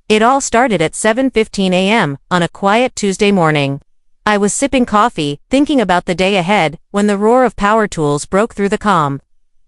It all started at 7:15 a.m. on a quiet Tuesday morning. I was sipping coffee, thinking about the day ahead, when the roar of power tools broke through the calm.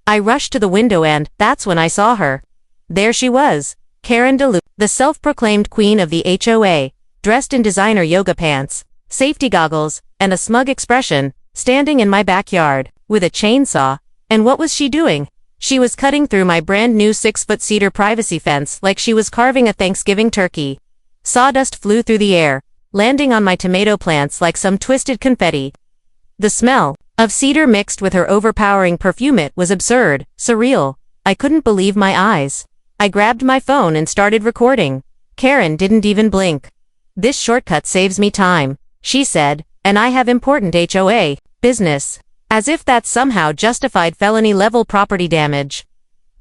I rushed to the window and that's when I saw her. There she was, Karen DeLu, the self-proclaimed queen of the HOA, dressed in designer yoga pants, safety goggles, and a smug expression, standing in my backyard, with a chainsaw. And what was she doing? She was cutting through my brand new 6-foot cedar privacy fence like she was carving a Thanksgiving turkey. Sawdust flew through the air, landing on my tomato plants like some twisted confetti. The smell of cedar mixed with her overpowering perfume was absurd, surreal. I couldn't believe my eyes. I grabbed my phone and started recording. Karen didn't even blink. "This shortcut saves me time," she said, "and I have important HOA business." As if that somehow justified felony-level property damage.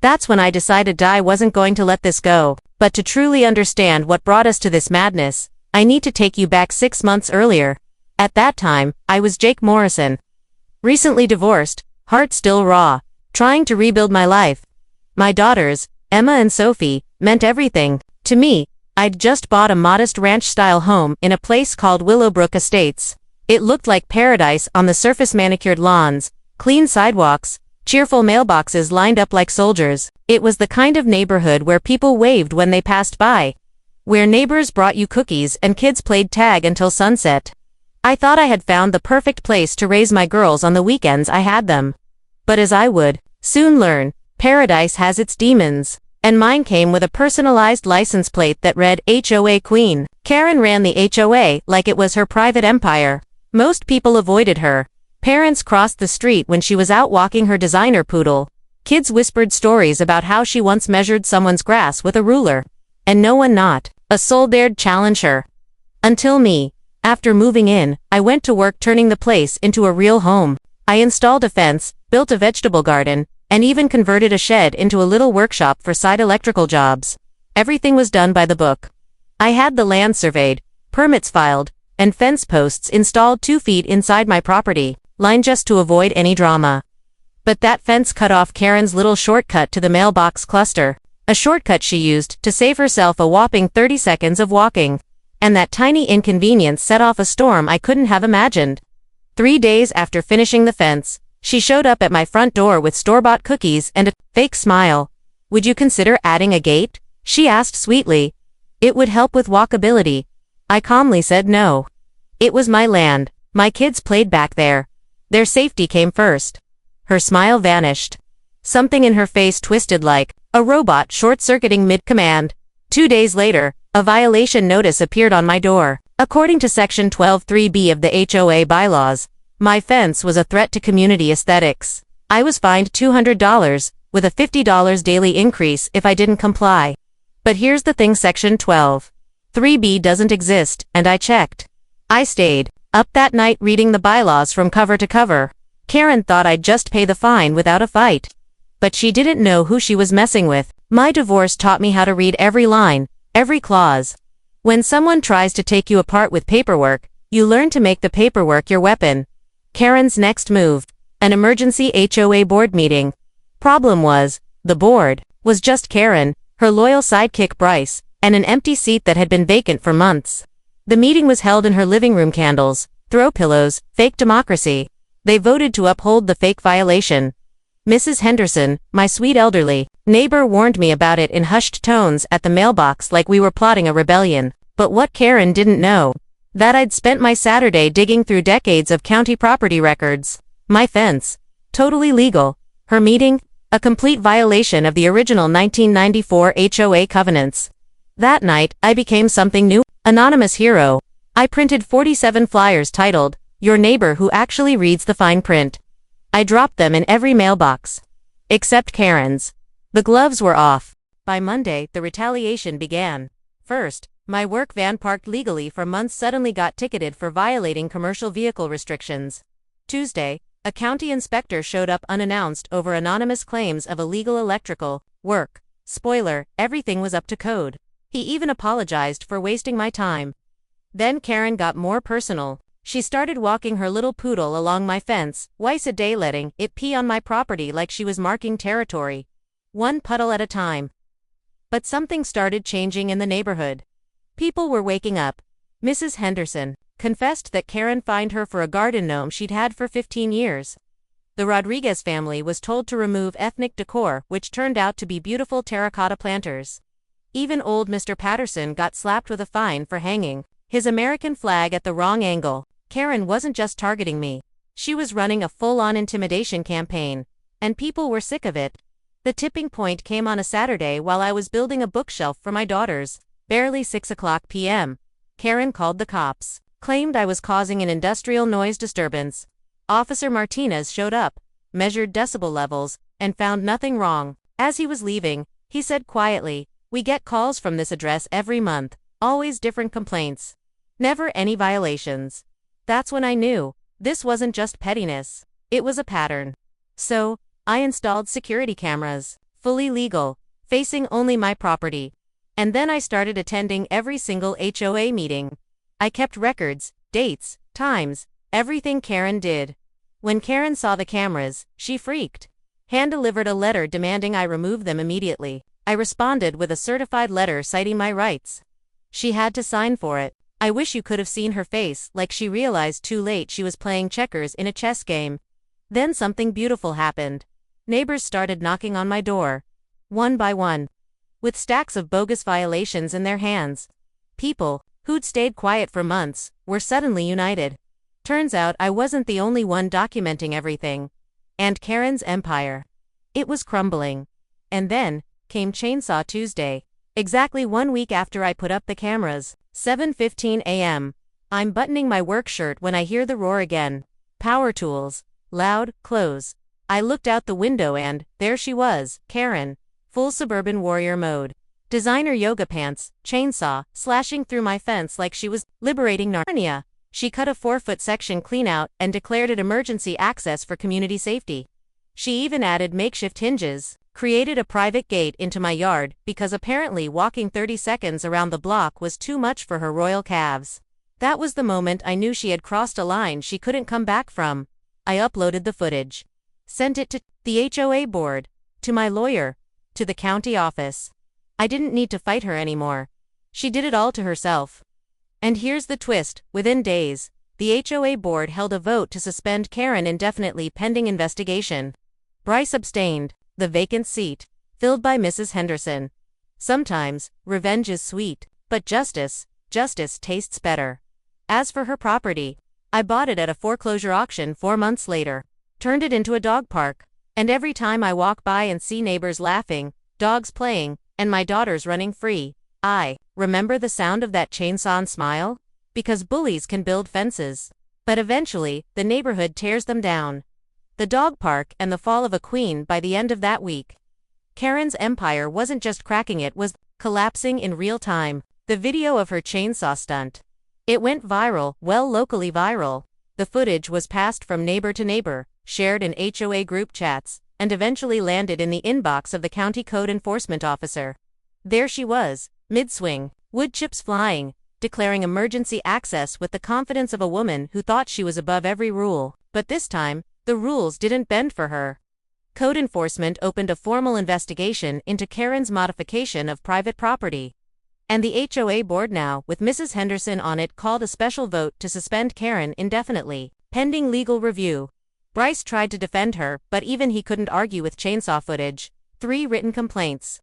That's when I decided I wasn't going to let this go, but to truly understand what brought us to this madness, I need to take you back 6 months earlier. At that time, I was Jake Morrison. Recently divorced, heart still raw, trying to rebuild my life. My daughters, Emma and Sophie, meant everything to me. I'd just bought a modest ranch-style home in a place called Willowbrook Estates. It looked like paradise on the surface manicured lawns, clean sidewalks, cheerful mailboxes lined up like soldiers. It was the kind of neighborhood where people waved when they passed by. Where neighbors brought you cookies and kids played tag until sunset. I thought I had found the perfect place to raise my girls on the weekends I had them. But as I would soon learn, paradise has its demons. And mine came with a personalized license plate that read HOA Queen. Karen ran the HOA like it was her private empire. Most people avoided her. Parents crossed the street when she was out walking her designer poodle. Kids whispered stories about how she once measured someone's grass with a ruler. And no one, not a soul, dared challenge her. Until me. After moving in, I went to work turning the place into a real home. I installed a fence, built a vegetable garden, and even converted a shed into a little workshop for side electrical jobs. Everything was done by the book. I had the land surveyed, permits filed, and fence posts installed 2 feet inside my property line just to avoid any drama. But that fence cut off Karen's little shortcut to the mailbox cluster, a shortcut she used to save herself a whopping 30 seconds of walking. And that tiny inconvenience set off a storm I couldn't have imagined. 3 days after finishing the fence, she showed up at my front door with store-bought cookies and a fake smile. "Would you consider adding a gate?" she asked sweetly. "It would help with walkability." I calmly said no. It was my land. My kids played back there. Their safety came first. Her smile vanished. Something in her face twisted like a robot short-circuiting mid-command. 2 days later, a violation notice appeared on my door. According to Section 12(3)(b) of the HOA bylaws, my fence was a threat to community aesthetics. I was fined $200, with a $50 daily increase if I didn't comply. But here's the thing, Section 12(3)(b) doesn't exist, and I checked. I stayed up that night reading the bylaws from cover to cover. Karen thought I'd just pay the fine without a fight. But she didn't know who she was messing with. My divorce taught me how to read every line, every clause. When someone tries to take you apart with paperwork, you learn to make the paperwork your weapon. Karen's next move, an emergency HOA board meeting. Problem was, the board was just Karen, her loyal sidekick Bryce, and an empty seat that had been vacant for months. The meeting was held in her living room. Candles, throw pillows, fake democracy. They voted to uphold the fake violation. Mrs. Henderson, my sweet elderly neighbor, warned me about it in hushed tones at the mailbox like we were plotting a rebellion. But what Karen didn't know, that I'd spent my Saturday digging through decades of county property records. My fence, totally legal. Her meeting, a complete violation of the original 1994 HOA covenants. That night, I became something new, anonymous hero. I printed 47 flyers titled, "Your Neighbor Who Actually Reads the Fine Print." I dropped them in every mailbox. Except Karen's. The gloves were off. By Monday, the retaliation began. First, my work van parked legally for months suddenly got ticketed for violating commercial vehicle restrictions. Tuesday, a county inspector showed up unannounced over anonymous claims of illegal electrical work. Spoiler, everything was up to code. He even apologized for wasting my time. Then Karen got more personal. She started walking her little poodle along my fence, twice a day, letting it pee on my property like she was marking territory. One puddle at a time. But something started changing in the neighborhood. People were waking up. Mrs. Henderson confessed that Karen fined her for a garden gnome she'd had for 15 years. The Rodriguez family was told to remove ethnic decor, which turned out to be beautiful terracotta planters. Even old Mr. Patterson got slapped with a fine for hanging his American flag at the wrong angle. Karen wasn't just targeting me. She was running a full-on intimidation campaign, and people were sick of it. The tipping point came on a Saturday while I was building a bookshelf for my daughters. Barely 6:00 p.m. Karen called the cops, claimed I was causing an industrial noise disturbance. Officer Martinez showed up, measured decibel levels, and found nothing wrong. As he was leaving, he said quietly, "We get calls from this address every month, always different complaints. Never any violations." That's when I knew this wasn't just pettiness, it was a pattern. So, I installed security cameras, fully legal, facing only my property. And then I started attending every single HOA meeting. I kept records, dates, times, everything Karen did. When Karen saw the cameras, she freaked. Hand-delivered a letter demanding I remove them immediately. I responded with a certified letter citing my rights. She had to sign for it. I wish you could have seen her face, like she realized too late she was playing checkers in a chess game. Then something beautiful happened. Neighbors started knocking on my door. One by one. With stacks of bogus violations in their hands. People, who'd stayed quiet for months, were suddenly united. Turns out I wasn't the only one documenting everything. And Karen's empire. It was crumbling. And then came Chainsaw Tuesday. Exactly 1 week after I put up the cameras. 7:15 a.m. I'm buttoning my work shirt when I hear the roar again. Power tools. Loud, close. I looked out the window and there she was, Karen. Full suburban warrior mode. Designer yoga pants, chainsaw, slashing through my fence like she was liberating Narnia. She cut a 4-foot section clean out and declared it emergency access for community safety. She even added makeshift hinges, created a private gate into my yard because apparently walking 30 seconds around the block was too much for her royal calves. That was the moment I knew she had crossed a line she couldn't come back from. I uploaded the footage. Sent it to the HOA board, to my lawyer, to the county office. I didn't need to fight her anymore. She did it all to herself. And here's the twist, within days, the HOA board held a vote to suspend Karen indefinitely pending investigation. Bryce abstained, the vacant seat, filled by Mrs. Henderson. Sometimes, revenge is sweet, but justice tastes better. As for her property, I bought it at a foreclosure auction 4 months later, turned it into a dog park, and every time I walk by and see neighbors laughing, dogs playing, and my daughters running free, I remember the sound of that chainsaw and smile? Because bullies can build fences. But eventually, the neighborhood tears them down. The dog park and the fall of a queen by the end of that week. Karen's empire wasn't just cracking, it was collapsing in real time. The video of her chainsaw stunt. It went viral, well, locally viral. The footage was passed from neighbor to neighbor, shared in HOA group chats, and eventually landed in the inbox of the county code enforcement officer. There she was, mid-swing, wood chips flying, declaring emergency access with the confidence of a woman who thought she was above every rule. But this time, the rules didn't bend for her. Code enforcement opened a formal investigation into Karen's modification of private property. And the HOA board now, with Mrs. Henderson on it, called a special vote to suspend Karen indefinitely, pending legal review. Bryce tried to defend her, but even he couldn't argue with chainsaw footage, 3 written complaints,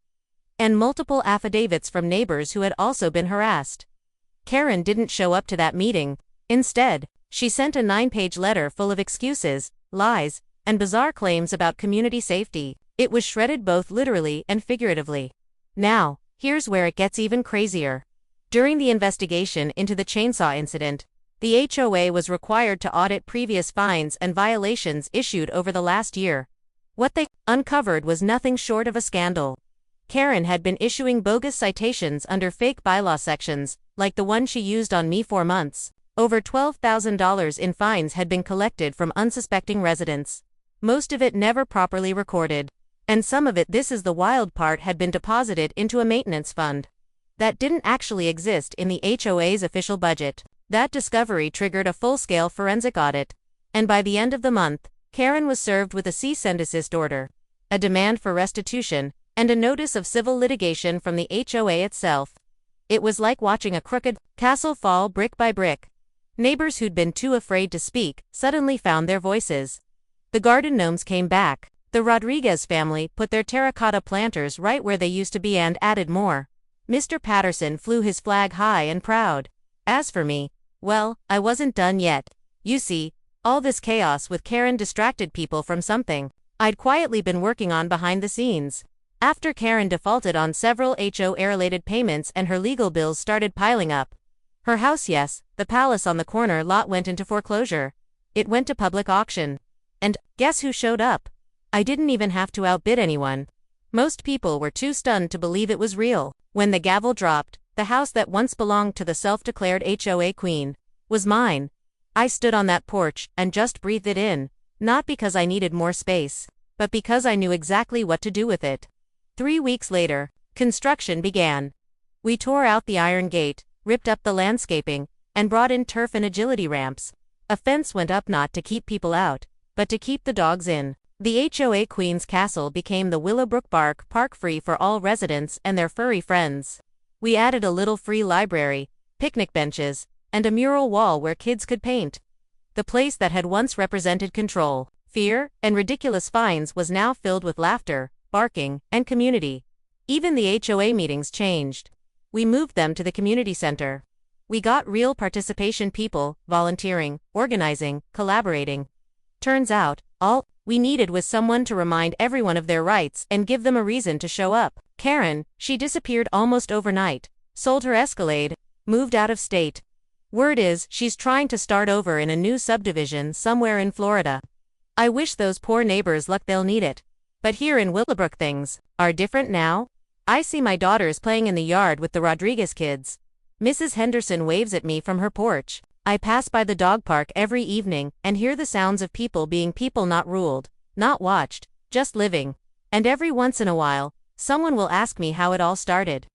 and multiple affidavits from neighbors who had also been harassed. Karen didn't show up to that meeting. Instead, she sent a 9-page letter full of excuses, lies, and bizarre claims about community safety. It was shredded both literally and figuratively. Now, here's where it gets even crazier. During the investigation into the chainsaw incident, the HOA was required to audit previous fines and violations issued over the last year. What they uncovered was nothing short of a scandal. Karen had been issuing bogus citations under fake bylaw sections, like the one she used on me 4 months. Over $12,000 in fines had been collected from unsuspecting residents. Most of it never properly recorded. And some of it, this is the wild part, had been deposited into a maintenance fund that didn't actually exist in the HOA's official budget. That discovery triggered a full-scale forensic audit. And by the end of the month, Karen was served with a cease and desist order, a demand for restitution, and a notice of civil litigation from the HOA itself. It was like watching a crooked castle fall brick by brick. Neighbors who'd been too afraid to speak suddenly found their voices. The garden gnomes came back. The Rodriguez family put their terracotta planters right where they used to be and added more. Mr. Patterson flew his flag high and proud. As for me, well, I wasn't done yet. You see, all this chaos with Karen distracted people from something I'd quietly been working on behind the scenes. After Karen defaulted on several HOA-related payments and her legal bills started piling up. Her house, yes, the palace on the corner lot, went into foreclosure. It went to public auction. And guess who showed up? I didn't even have to outbid anyone. Most people were too stunned to believe it was real. When the gavel dropped, the house that once belonged to the self-declared HOA queen was mine. I stood on that porch and just breathed it in, not because I needed more space, but because I knew exactly what to do with it. 3 weeks later, construction began. We tore out the iron gate, ripped up the landscaping, and brought in turf and agility ramps. A fence went up not to keep people out, but to keep the dogs in. The HOA Queen's Castle became the Willowbrook Park free for all residents and their furry friends. We added a little free library, picnic benches, and a mural wall where kids could paint. The place that had once represented control, fear, and ridiculous fines was now filled with laughter, barking, and community. Even the HOA meetings changed. We moved them to the community center. We got real participation, people volunteering, organizing, collaborating. Turns out, all we needed was someone to remind everyone of their rights and give them a reason to show up. Karen, she disappeared almost overnight, sold her Escalade, moved out of state. Word is, she's trying to start over in a new subdivision somewhere in Florida. I wish those poor neighbors luck, they'll need it. But here in Willowbrook things are different now. I see my daughters playing in the yard with the Rodriguez kids. Mrs. Henderson waves at me from her porch. I pass by the dog park every evening and hear the sounds of people being people, not ruled, not watched, just living. And every once in a while, someone will ask me how it all started.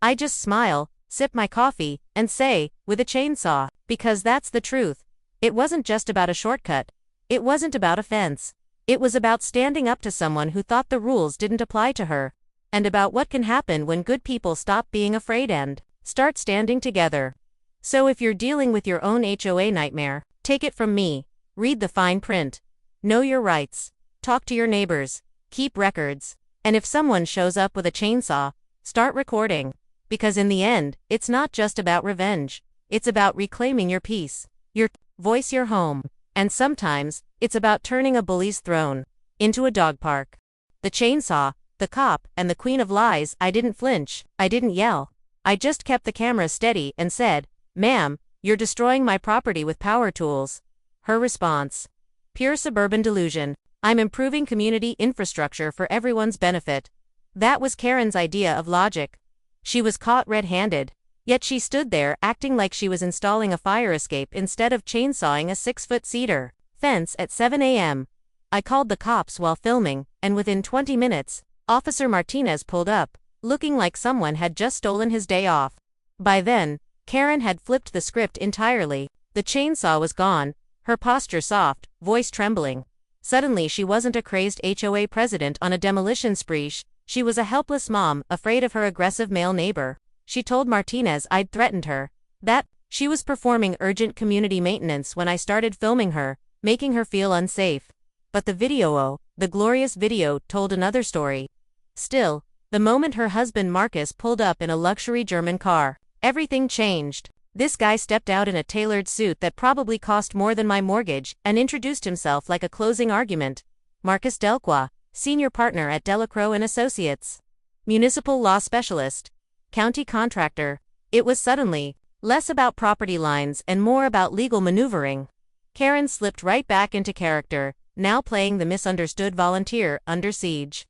I just smile, sip my coffee, and say, with a chainsaw, because that's the truth. It wasn't just about a shortcut. It wasn't about a fence. It was about standing up to someone who thought the rules didn't apply to her. And about what can happen when good people stop being afraid and start standing together. So if you're dealing with your own HOA nightmare, take it from me. Read the fine print. Know your rights. Talk to your neighbors. Keep records. And if someone shows up with a chainsaw, start recording. Because in the end, it's not just about revenge. It's about reclaiming your peace, your voice, your home. And sometimes, it's about turning a bully's throne into a dog park. The chainsaw, the cop, and the queen of lies. I didn't flinch. I didn't yell. I just kept the camera steady and said, "Ma'am, you're destroying my property with power tools." Her response: pure suburban delusion. I'm improving community infrastructure for everyone's benefit. That was Karen's idea of logic. She was caught red-handed. Yet she stood there acting like she was installing a fire escape instead of chainsawing a 6-foot cedar fence at 7 a.m. I called the cops while filming, and within 20 minutes, Officer Martinez pulled up, looking like someone had just stolen his day off. By then, Karen had flipped the script entirely. The chainsaw was gone, her posture soft, voice trembling. Suddenly she wasn't a crazed HOA president on a demolition spree, she was a helpless mom, afraid of her aggressive male neighbor. She told Martinez I'd threatened her, that she was performing urgent community maintenance when I started filming her, making her feel unsafe. But the video, the glorious video, told another story. Still, the moment her husband Marcus pulled up in a luxury German car, everything changed. This guy stepped out in a tailored suit that probably cost more than my mortgage and introduced himself like a closing argument. Marcus Delqua, senior partner at Delacroix & Associates. Municipal law specialist. County contractor. It was suddenly less about property lines and more about legal maneuvering. Karen slipped right back into character, now playing the misunderstood volunteer under siege.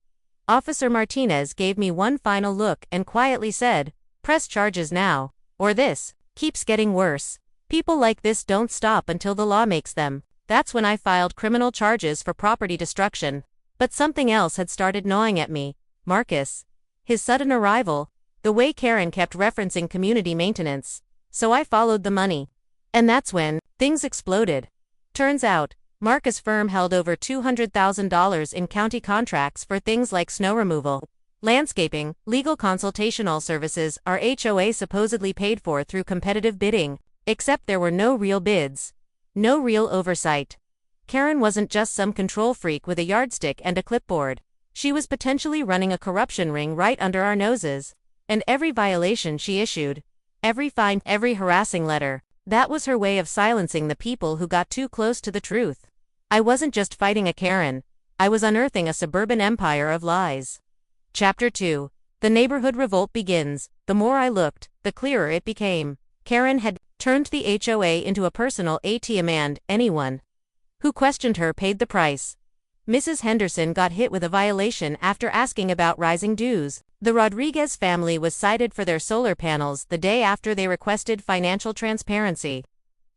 Officer Martinez gave me one final look and quietly said, "Press charges now, or this keeps getting worse. People like this don't stop until the law makes them." That's when I filed criminal charges for property destruction. But something else had started gnawing at me. Marcus. His sudden arrival. The way Karen kept referencing community maintenance. So I followed the money. And that's when things exploded. Turns out, Marcus' firm held over $200,000 in county contracts for things like snow removal, Landscaping, legal consultational services are HOA supposedly paid for through competitive bidding, except there were no real bids. No real oversight. Karen wasn't just some control freak with a yardstick and a clipboard. She was potentially running a corruption ring right under our noses. And every violation she issued, every fine, every harassing letter, that was her way of silencing the people who got too close to the truth. I wasn't just fighting a Karen, I was unearthing a suburban empire of lies. Chapter 2. The neighborhood revolt begins. The more I looked, the clearer it became. Karen had turned the HOA into a personal ATM and anyone who questioned her paid the price. Mrs. Henderson got hit with a violation after asking about rising dues. The Rodriguez family was cited for their solar panels the day after they requested financial transparency.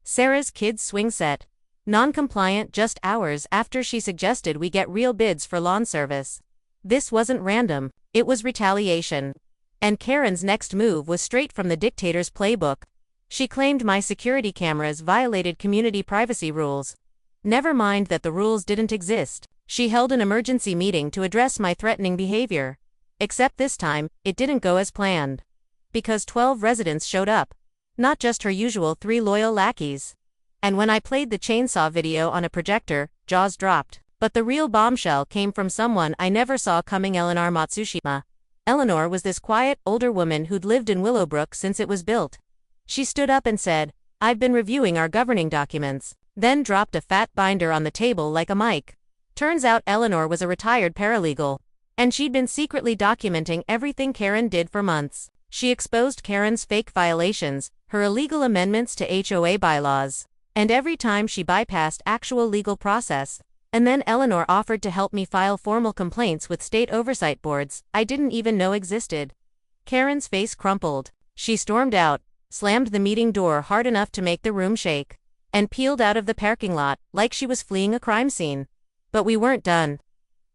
Sarah's kids' swing set, non-compliant just hours after she suggested we get real bids for lawn service. This wasn't random, it was retaliation. And Karen's next move was straight from the dictator's playbook. She claimed my security cameras violated community privacy rules. Never mind that the rules didn't exist. She held an emergency meeting to address my threatening behavior. Except this time, it didn't go as planned. Because 12 residents showed up. Not just her usual 3 loyal lackeys. And when I played the chainsaw video on a projector, jaws dropped. But the real bombshell came from someone I never saw coming: Eleanor Matsushima. Eleanor was this quiet, older woman who'd lived in Willowbrook since it was built. She stood up and said, "I've been reviewing our governing documents," then dropped a fat binder on the table like a mic. Turns out Eleanor was a retired paralegal. And she'd been secretly documenting everything Karen did for months. She exposed Karen's fake violations, her illegal amendments to HOA bylaws, and every time she bypassed actual legal process. And then Eleanor offered to help me file formal complaints with state oversight boards I didn't even know existed. Karen's face crumpled. She stormed out, slammed the meeting door hard enough to make the room shake, and peeled out of the parking lot like she was fleeing a crime scene. But we weren't done.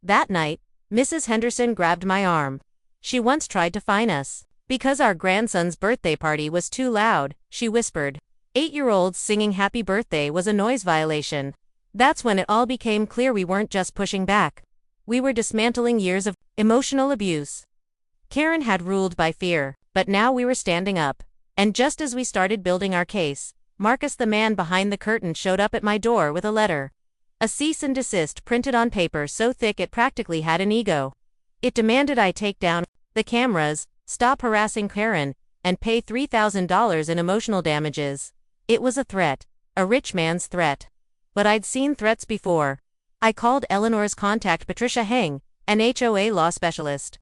That night, Mrs. Henderson grabbed my arm. She once tried to fine us. Because our grandson's birthday party was too loud, she whispered. 8-year-olds singing happy birthday was a noise violation. That's when it all became clear we weren't just pushing back. We were dismantling years of emotional abuse. Karen had ruled by fear, but now we were standing up. And just as we started building our case, Marcus, the man behind the curtain, showed up at my door with a letter. A cease and desist printed on paper so thick it practically had an ego. It demanded I take down the cameras, stop harassing Karen, and pay $3,000 in emotional damages. It was a threat, a rich man's threat. But I'd seen threats before. I called Eleanor's contact, Patricia Heng, an HOA law specialist.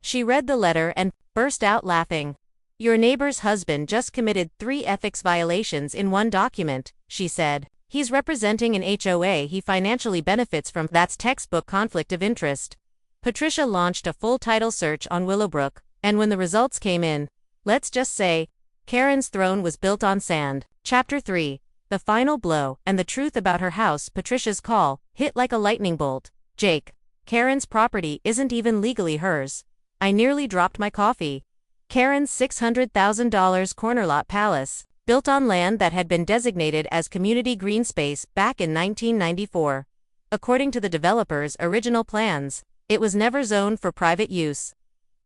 She read the letter and burst out laughing. "Your neighbor's husband just committed 3 ethics violations in one document," she said. "He's representing an HOA he financially benefits from. That's textbook conflict of interest." Patricia launched a full title search on Willowbrook, and when the results came in, let's just say, Karen's throne was built on sand. Chapter 3. The final blow, and the truth about her house. Patricia's call hit like a lightning bolt. "Jake, Karen's property isn't even legally hers." I nearly dropped my coffee. Karen's $600,000 corner lot palace, built on land that had been designated as community green space back in 1994. According to the developer's original plans, it was never zoned for private use.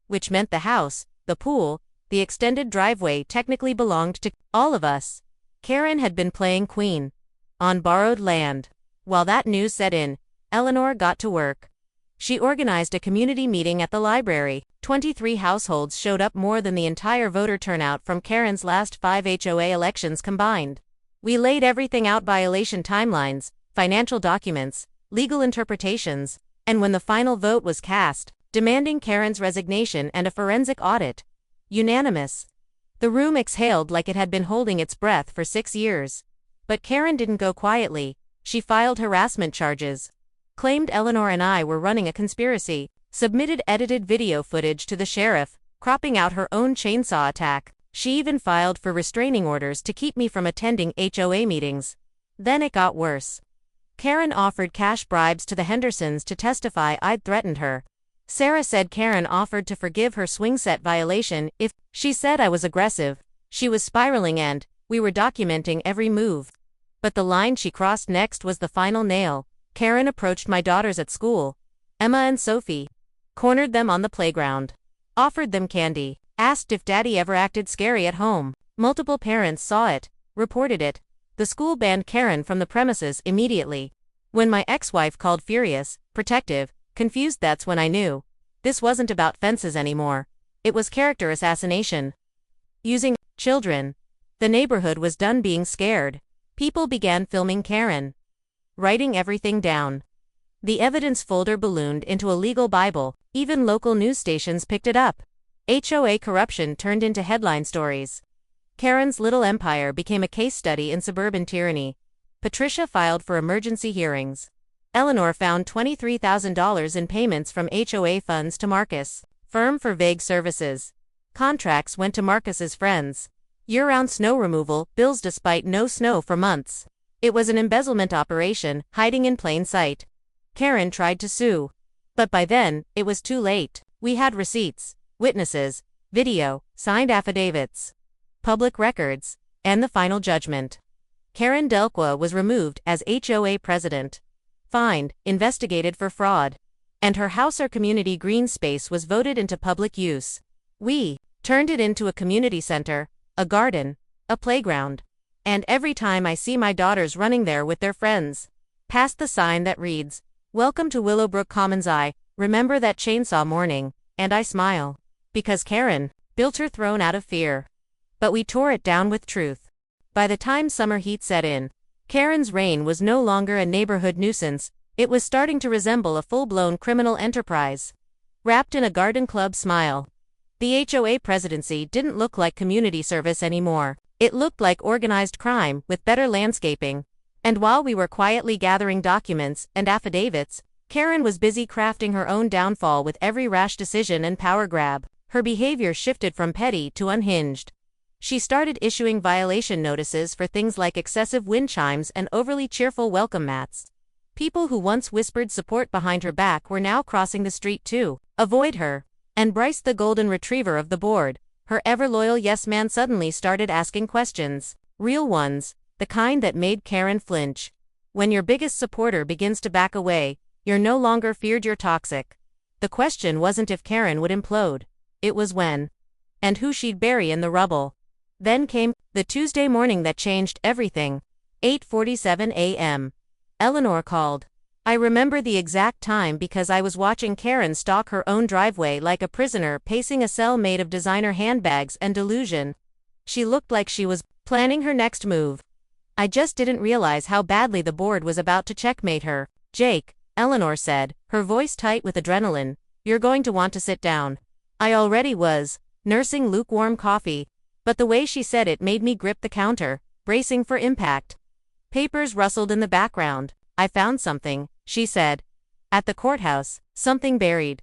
Which meant the house, the pool, the extended driveway technically belonged to all of us. Karen had been playing queen on borrowed land. While that news set in, Eleanor got to work. She organized a community meeting at the library. 23 households showed up, more than the entire voter turnout from Karen's last 5 HOA elections combined. We laid everything out: violation timelines, financial documents, legal interpretations, and when the final vote was cast, demanding Karen's resignation and a forensic audit. Unanimous. The room exhaled like it had been holding its breath for 6 years. But Karen didn't go quietly. She filed harassment charges. Claimed Eleanor and I were running a conspiracy. Submitted edited video footage to the sheriff, cropping out her own chainsaw attack. She even filed for restraining orders to keep me from attending HOA meetings. Then it got worse. Karen offered cash bribes to the Hendersons to testify I'd threatened her. Sarah said Karen offered to forgive her swing set violation if she said I was aggressive. She was spiraling and we were documenting every move. But the line she crossed next was the final nail. Karen approached my daughters at school, Emma and Sophie. cornered them on the playground, offered them candy, asked if daddy ever acted scary at home. Multiple parents saw it, reported it. The school banned Karen from the premises immediately. When my ex-wife called furious, protective, confused, that's when I knew. This wasn't about fences anymore. It was character assassination. Using children. The neighborhood was done being scared. People began filming Karen, writing everything down. The evidence folder ballooned into a legal Bible. Even local news stations picked it up. HOA corruption turned into headline stories. Karen's little empire became a case study in suburban tyranny. Patricia filed for emergency hearings. Eleanor found $23,000 in payments from HOA funds to Marcus' firm for vague services. Contracts went to Marcus's friends. Year-round snow removal bills despite no snow for months. It was an embezzlement operation, hiding in plain sight. Karen tried to sue. But by then, it was too late. We had receipts, witnesses, video, signed affidavits, public records, and the final judgment. Karen Delqua was removed as HOA president, fined, investigated for fraud, and her house or community green space was voted into public use. We turned it into a community center, a garden, a playground. And every time I see my daughters running there with their friends, past the sign that reads, "Welcome to Willowbrook Commons," I remember that chainsaw morning, and I smile. Because Karen built her throne out of fear. But we tore it down with truth. By the time summer heat set in, Karen's reign was no longer a neighborhood nuisance, it was starting to resemble a full-blown criminal enterprise. Wrapped in a garden club smile. The HOA presidency didn't look like community service anymore. It looked like organized crime, with better landscaping. And while we were quietly gathering documents and affidavits, Karen was busy crafting her own downfall with every rash decision and power grab. Her behavior shifted from petty to unhinged. She started issuing violation notices for things like excessive wind chimes and overly cheerful welcome mats. People who once whispered support behind her back were now crossing the street to avoid her. And Bryce, the golden retriever of the board, her ever-loyal yes-man, suddenly started asking questions. Real ones, the kind that made Karen flinch. When your biggest supporter begins to back away, you're no longer feared, you're toxic. The question wasn't if Karen would implode. It was when. And who she'd bury in the rubble. Then came the Tuesday morning that changed everything. 8:47 a.m. Eleanor called. I remember the exact time because I was watching Karen stalk her own driveway like a prisoner pacing a cell made of designer handbags and delusion. She looked like she was planning her next move. I just didn't realize how badly the board was about to checkmate her. "Jake," Eleanor said, her voice tight with adrenaline, "you're going to want to sit down." I already was, nursing lukewarm coffee, but the way she said it made me grip the counter, bracing for impact. Papers rustled in the background. "I found something," she said. "At the courthouse, something buried."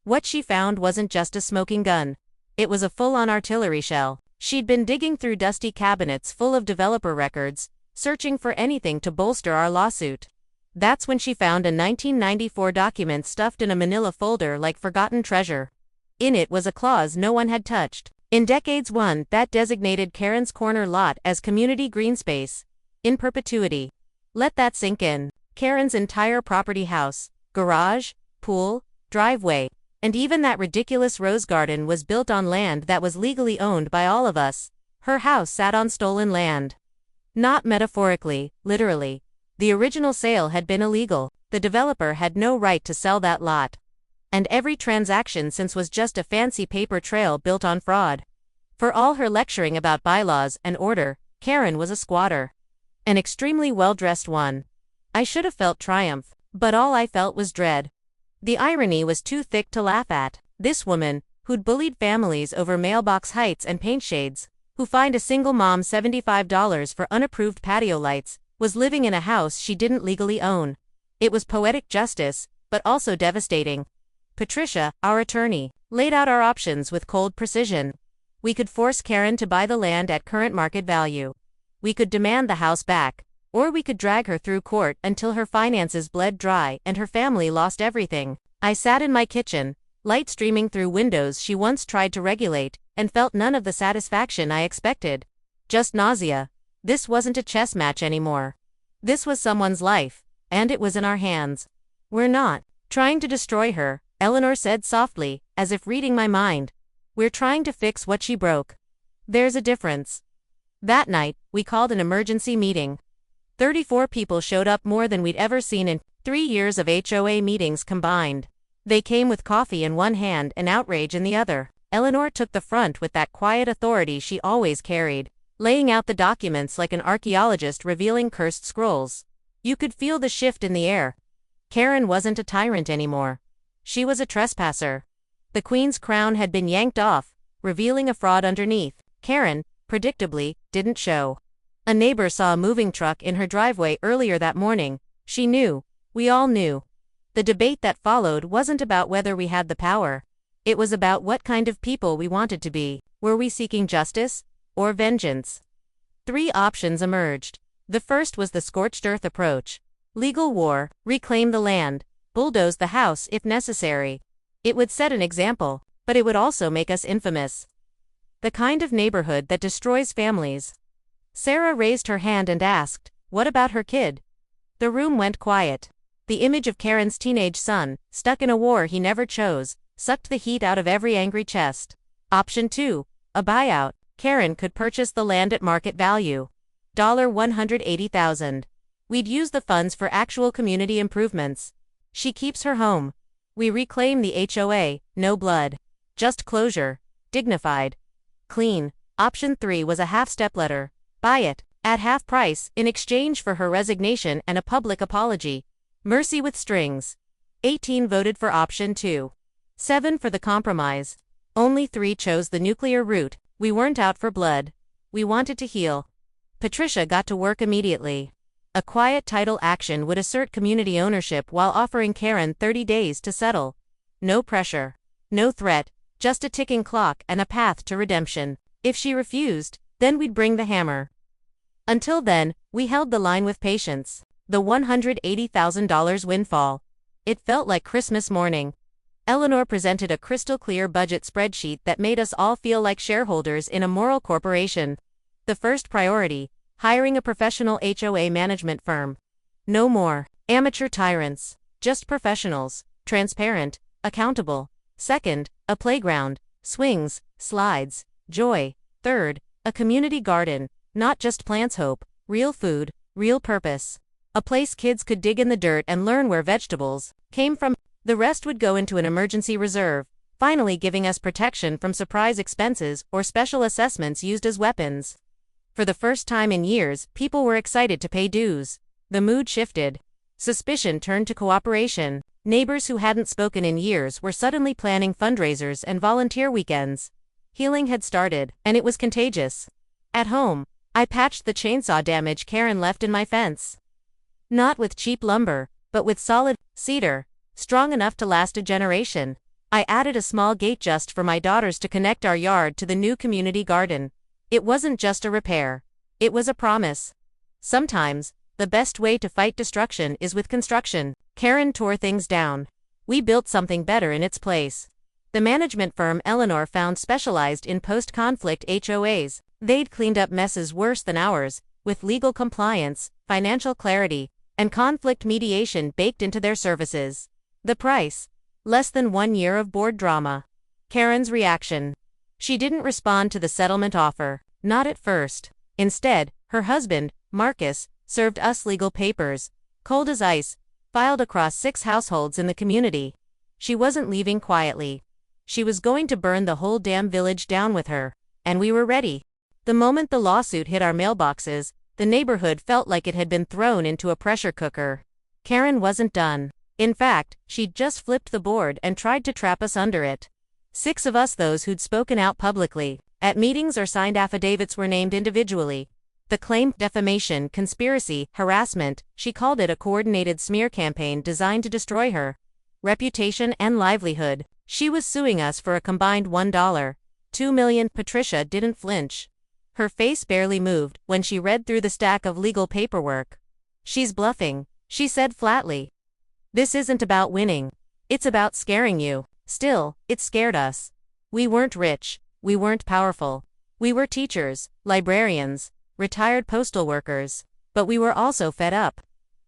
What she found wasn't just a smoking gun. It was a full-on artillery shell. She'd been digging through dusty cabinets full of developer records, searching for anything to bolster our lawsuit. That's when she found a 1994 document stuffed in a manila folder like forgotten treasure. In it was a clause no one had touched in decades, one that designated Karen's corner lot as community green space, in perpetuity. Let that sink in. Karen's entire property, house, garage, pool, driveway, and even that ridiculous rose garden was built on land that was legally owned by all of us. Her house sat on stolen land. Not metaphorically, literally. The original sale had been illegal. The developer had no right to sell that lot. And every transaction since was just a fancy paper trail built on fraud. For all her lecturing about bylaws and order, Karen was a squatter. An extremely well-dressed one. I should have felt triumph, but all I felt was dread. The irony was too thick to laugh at. This woman, who'd bullied families over mailbox heights and paint shades, who fined a single mom $75 for unapproved patio lights, was living in a house she didn't legally own. It was poetic justice, but also devastating. Patricia, our attorney, laid out our options with cold precision. We could force Karen to buy the land at current market value. We could demand the house back, or we could drag her through court until her finances bled dry and her family lost everything. I sat in my kitchen, light streaming through windows she once tried to regulate, and felt none of the satisfaction I expected. Just nausea. This wasn't a chess match anymore. This was someone's life, and it was in our hands. We're not trying to destroy her, Eleanor said softly, as if reading my mind. We're trying to fix what she broke. There's a difference. That night, we called an emergency meeting. 34 people showed up, more than we'd ever seen in 3 years of HOA meetings combined. They came with coffee in one hand and outrage in the other. Eleanor took the front with that quiet authority she always carried, laying out the documents like an archaeologist revealing cursed scrolls. You could feel the shift in the air. Karen wasn't a tyrant anymore. She was a trespasser. The Queen's crown had been yanked off, revealing a fraud underneath. Karen, predictably, didn't show. A neighbor saw a moving truck in her driveway earlier that morning. She knew. We all knew. The debate that followed wasn't about whether we had the power. It was about what kind of people we wanted to be. Were we seeking justice or vengeance? 3 options emerged. The first was the scorched earth approach. Legal war, reclaim the land, bulldoze the house if necessary. It would set an example, but it would also make us infamous. The kind of neighborhood that destroys families. Sarah raised her hand and asked, "What about her kid?" The room went quiet. The image of Karen's teenage son, stuck in a war he never chose, sucked the heat out of every angry chest. Option 2, a buyout. Karen could purchase the land at market value. $180,000. We'd use the funds for actual community improvements. She keeps her home. We reclaim the HOA, no blood. Just closure. Dignified. Clean. Option 3 was a half-step letter. Buy it, at half price, in exchange for her resignation and a public apology. Mercy with strings. 18 voted for option 2. 7 for the compromise. Only 3 chose the nuclear route. We weren't out for blood. We wanted to heal. Patricia got to work immediately. A quiet title action would assert community ownership while offering Karen 30 days to settle. No pressure. No threat, just a ticking clock and a path to redemption. If she refused, then we'd bring the hammer. Until then, we held the line with patience. The $180,000 windfall. It felt like Christmas morning. Eleanor presented a crystal-clear budget spreadsheet that made us all feel like shareholders in a moral corporation. The first priority, hiring a professional HOA management firm. No more amateur tyrants, just professionals, transparent, accountable. Second, a playground, swings, slides, joy. Third, a community garden, not just plants, hope, real food, real purpose. A place kids could dig in the dirt and learn where vegetables came from. The rest would go into an emergency reserve, finally giving us protection from surprise expenses or special assessments used as weapons. For the first time in years, people were excited to pay dues. The mood shifted. Suspicion turned to cooperation. Neighbors who hadn't spoken in years were suddenly planning fundraisers and volunteer weekends. Healing had started, and it was contagious. At home, I patched the chainsaw damage Karen left in my fence. Not with cheap lumber, but with solid cedar, strong enough to last a generation. I added a small gate just for my daughters to connect our yard to the new community garden. It wasn't just a repair. It was a promise. Sometimes, the best way to fight destruction is with construction. Karen tore things down. We built something better in its place. The management firm Eleanor found specialized in post-conflict HOAs. They'd cleaned up messes worse than ours, with legal compliance, financial clarity, and conflict mediation baked into their services. The price? Less than 1 year of board drama. Karen's reaction. She didn't respond to the settlement offer, not at first. Instead, her husband, Marcus, served us legal papers, cold as ice, filed across 6 households in the community. She wasn't leaving quietly. She was going to burn the whole damn village down with her, and we were ready. The moment the lawsuit hit our mailboxes, the neighborhood felt like it had been thrown into a pressure cooker. Karen wasn't done. In fact, she'd just flipped the board and tried to trap us under it. 6 of us, those who'd spoken out publicly, at meetings or signed affidavits, were named individually. The claim: defamation, conspiracy, harassment. She called it a coordinated smear campaign designed to destroy her reputation and livelihood. She was suing us for a combined $1.2 million. Patricia didn't flinch. Her face barely moved when she read through the stack of legal paperwork. "She's bluffing," she said flatly. "This isn't about winning. It's about scaring you." Still, it scared us. We weren't rich. We weren't powerful. We were teachers, librarians, retired postal workers. But we were also fed up.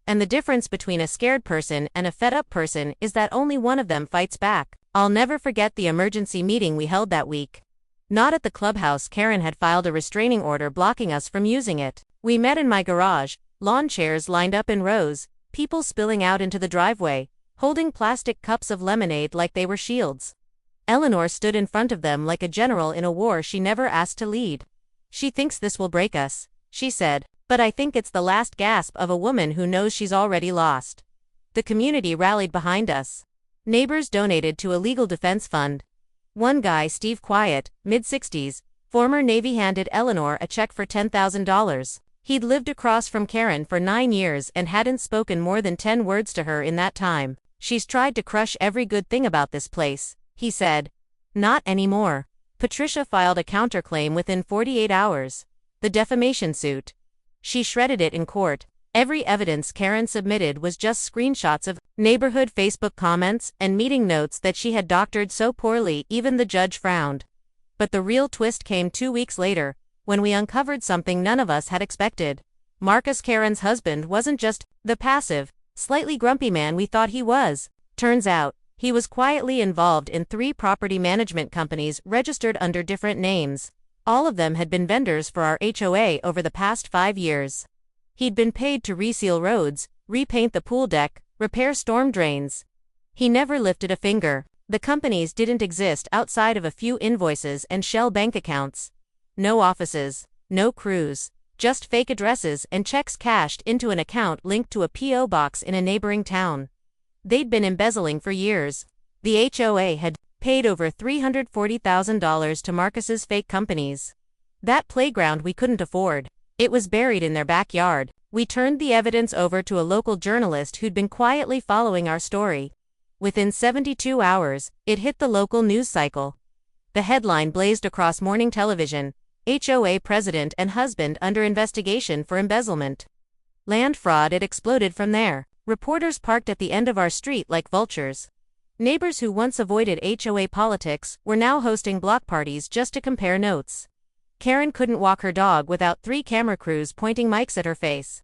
And the difference between a scared person and a fed-up person is that only one of them fights back. I'll never forget the emergency meeting we held that week. Not at the clubhouse. Karen had filed a restraining order blocking us from using it. We met in my garage, lawn chairs lined up in rows, people spilling out into the driveway, holding plastic cups of lemonade like they were shields. Eleanor stood in front of them like a general in a war she never asked to lead. "She thinks this will break us," she said, "but I think it's the last gasp of a woman who knows she's already lost." The community rallied behind us. Neighbors donated to a legal defense fund. One guy, Steve Quiet, mid-60s, former Navy, handed Eleanor a check for $10,000. He'd lived across from Karen for 9 years and hadn't spoken more than 10 words to her in that time. "She's tried to crush every good thing about this place," he said. "Not anymore." Patricia filed a counterclaim within 48 hours. The defamation suit. She shredded it in court. Every evidence Karen submitted was just screenshots of neighborhood Facebook comments and meeting notes that she had doctored so poorly even the judge frowned. But the real twist came 2 weeks later, when we uncovered something none of us had expected. Marcus, Karen's husband, wasn't just the passive, slightly grumpy man we thought he was. Turns out, he was quietly involved in 3 property management companies registered under different names. All of them had been vendors for our HOA over the past 5 years. He'd been paid to reseal roads, repaint the pool deck, repair storm drains. He never lifted a finger. The companies didn't exist outside of a few invoices and shell bank accounts. No offices, no crews, just fake addresses and checks cashed into an account linked to a P.O. box in a neighboring town. They'd been embezzling for years. The HOA had paid over $340,000 to Marcus's fake companies. That playground we couldn't afford. It was buried in their backyard. We turned the evidence over to a local journalist who'd been quietly following our story. Within 72 hours, it hit the local news cycle. The headline blazed across morning television: HOA president and husband under investigation for embezzlement. Land fraud. It exploded from there. Reporters parked at the end of our street like vultures. Neighbors who once avoided HOA politics were now hosting block parties just to compare notes. Karen couldn't walk her dog without 3 camera crews pointing mics at her face.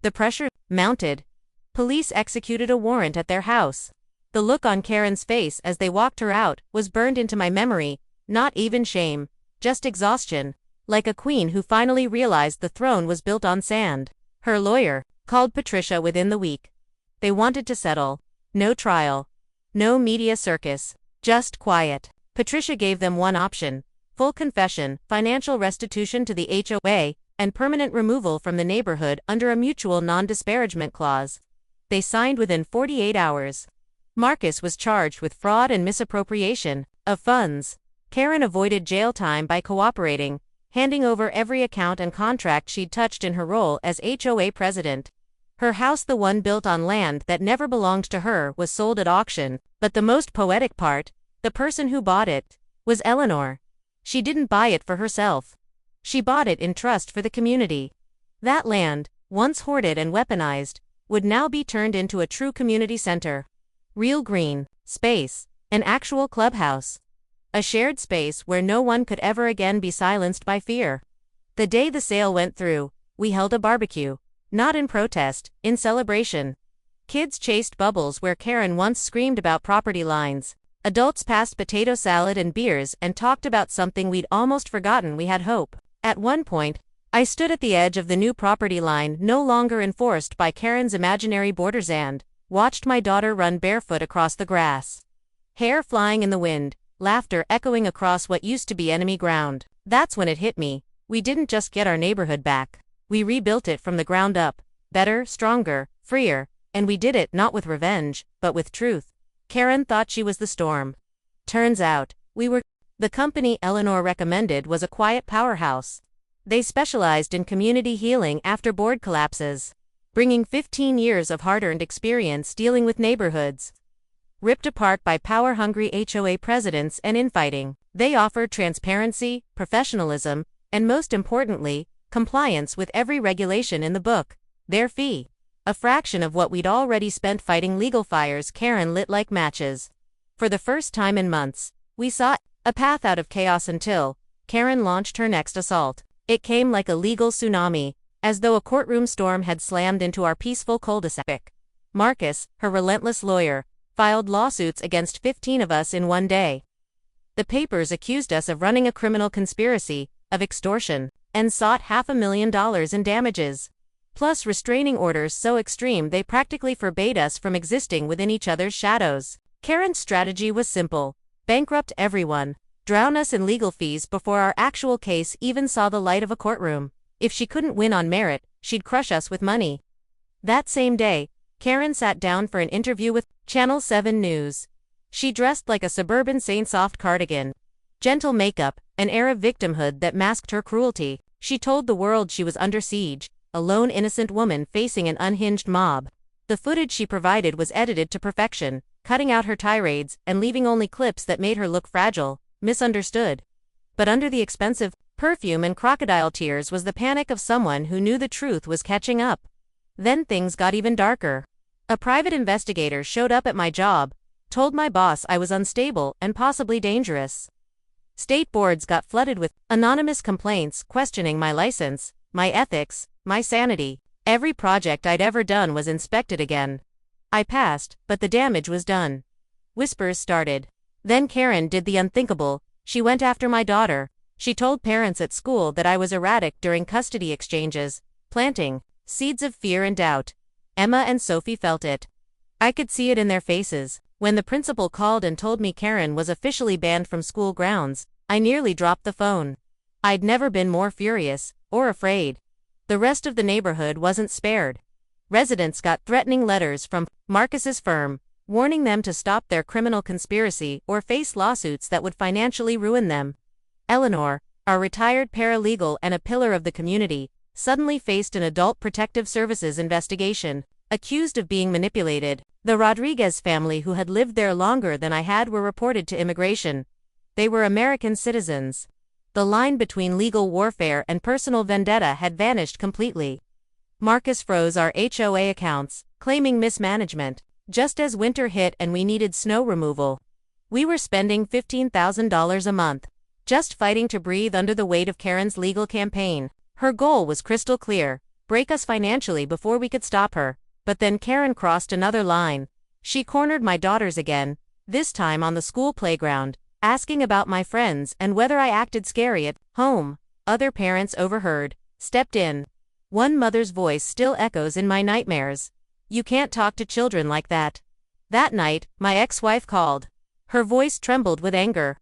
The pressure mounted. Police executed a warrant at their house. The look on Karen's face as they walked her out was burned into my memory, not even shame, just exhaustion, like a queen who finally realized the throne was built on sand. Her lawyer called Patricia within the week. They wanted to settle. No trial. No media circus. Just quiet. Patricia gave them one option: full confession, financial restitution to the HOA, and permanent removal from the neighborhood under a mutual non-disparagement clause. They signed within 48 hours. Marcus was charged with fraud and misappropriation of funds. Karen avoided jail time by cooperating, handing over every account and contract she'd touched in her role as HOA president. Her house, the one built on land that never belonged to her, was sold at auction, but the most poetic part, the person who bought it, was Eleanor. She didn't buy it for herself. She bought it in trust for the community. That land, once hoarded and weaponized, would now be turned into a true community center. Real green space, an actual clubhouse. A shared space where no one could ever again be silenced by fear. The day the sale went through, we held a barbecue. Not in protest, in celebration. Kids chased bubbles where Karen once screamed about property lines. Adults passed potato salad and beers and talked about something we'd almost forgotten. We had hope. At one point, I stood at the edge of the new property line no longer enforced by Karen's imaginary borders and watched my daughter run barefoot across the grass. Hair flying in the wind, laughter echoing across what used to be enemy ground. That's when it hit me. We didn't just get our neighborhood back. We rebuilt it from the ground up, better, stronger, freer, and we did it not with revenge, but with truth. Karen thought she was the storm. Turns out, we were. The company Eleanor recommended was a quiet powerhouse. They specialized in community healing after board collapses, bringing 15 years of hard-earned experience dealing with neighborhoods ripped apart by power-hungry HOA presidents and infighting. They offered transparency, professionalism, and most importantly, compliance with every regulation in the book. Their fee, a fraction of what we'd already spent fighting legal fires Karen lit like matches. For the first time in months, we saw a path out of chaos until Karen launched her next assault. It came like a legal tsunami. as though a courtroom storm had slammed into our peaceful cul-de-sac. Marcus, her relentless lawyer, filed lawsuits against 15 of us in one day. The papers accused us of running a criminal conspiracy, of extortion, and sought $500,000 in damages. Plus restraining orders so extreme they practically forbade us from existing within each other's shadows. Karen's strategy was simple: bankrupt everyone, drown us in legal fees before our actual case even saw the light of a courtroom. If she couldn't win on merit, she'd crush us with money. That same day, Karen sat down for an interview with Channel 7 News. She dressed like a suburban Saint-Soft cardigan. Gentle makeup, an air of victimhood that masked her cruelty. She told the world she was under siege, a lone innocent woman facing an unhinged mob. The footage she provided was edited to perfection, cutting out her tirades and leaving only clips that made her look fragile, misunderstood. But under the expensive perfume and crocodile tears was the panic of someone who knew the truth was catching up. Then things got even darker. A private investigator showed up at my job, told my boss I was unstable and possibly dangerous. State boards got flooded with anonymous complaints questioning my license, my ethics, my sanity. Every project I'd ever done was inspected again. I passed, but the damage was done. Whispers started. Then Karen did the unthinkable. She went after my daughter. She told parents at school that I was erratic during custody exchanges, planting seeds of fear and doubt. Emma and Sophie felt it. I could see it in their faces. When the principal called and told me Karen was officially banned from school grounds, I nearly dropped the phone. I'd never been more furious, or afraid. The rest of the neighborhood wasn't spared. Residents got threatening letters from Marcus's firm, warning them to stop their criminal conspiracy or face lawsuits that would financially ruin them. Eleanor, our retired paralegal and a pillar of the community, suddenly faced an Adult Protective Services investigation, accused of being manipulated. The Rodriguez family, who had lived there longer than I had, were reported to immigration. They were American citizens. The line between legal warfare and personal vendetta had vanished completely. Marcus froze our HOA accounts, claiming mismanagement, just as winter hit and we needed snow removal. We were spending $15,000 a month, just fighting to breathe under the weight of Karen's legal campaign. Her goal was crystal clear: break us financially before we could stop her. But then Karen crossed another line. She cornered my daughters again, this time on the school playground, asking about my friends and whether I acted scary at home. Other parents overheard, stepped in. One mother's voice still echoes in my nightmares. "You can't talk to children like that." That night, my ex-wife called. Her voice trembled with anger.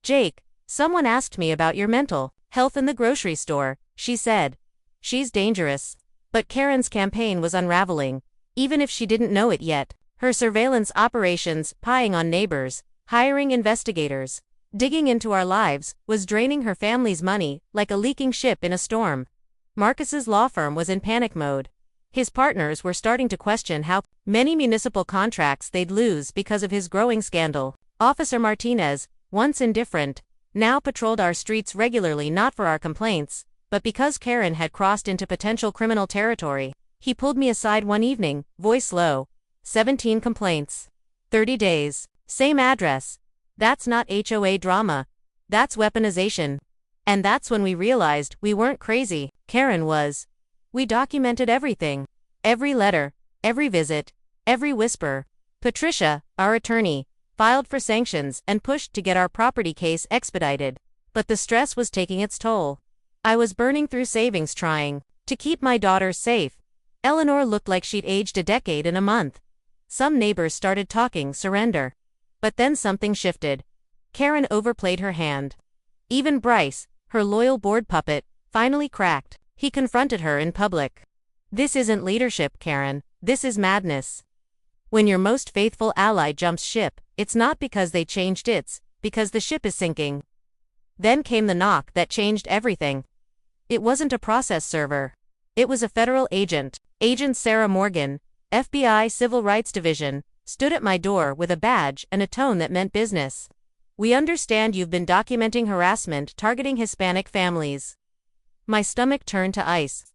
"Jake, someone asked me about your mental health in the grocery store," she said. "She's dangerous." But Karen's campaign was unraveling, even if she didn't know it yet. Her surveillance operations, spying on neighbors, hiring investigators, digging into our lives, was draining her family's money like a leaking ship in a storm. Marcus's law firm was in panic mode. His partners were starting to question how many municipal contracts they'd lose because of his growing scandal. Officer Martinez, once indifferent, now patrolled our streets regularly, not for our complaints, but because Karen had crossed into potential criminal territory. He pulled me aside one evening, voice low. 17 complaints. 30 days. Same address. That's not HOA drama. That's weaponization. And that's when we realized we weren't crazy. Karen was. We documented everything. Every letter, every visit, every whisper. Patricia, our attorney, filed for sanctions and pushed to get our property case expedited. But the stress was taking its toll. I was burning through savings trying to keep my daughters safe. Eleanor looked like she'd aged a decade in a month. Some neighbors started talking surrender. But then something shifted. Karen overplayed her hand. Even Bryce, her loyal board puppet, finally cracked. He confronted her in public. "This isn't leadership, Karen. This is madness. When your most faithful ally jumps ship, it's not because they changed, it's because the ship is sinking." Then came the knock that changed everything. It wasn't a process server. It was a federal agent. Agent Sarah Morgan, FBI Civil Rights Division, stood at my door with a badge and a tone that meant business. "We understand you've been documenting harassment targeting Hispanic families." My stomach turned to ice.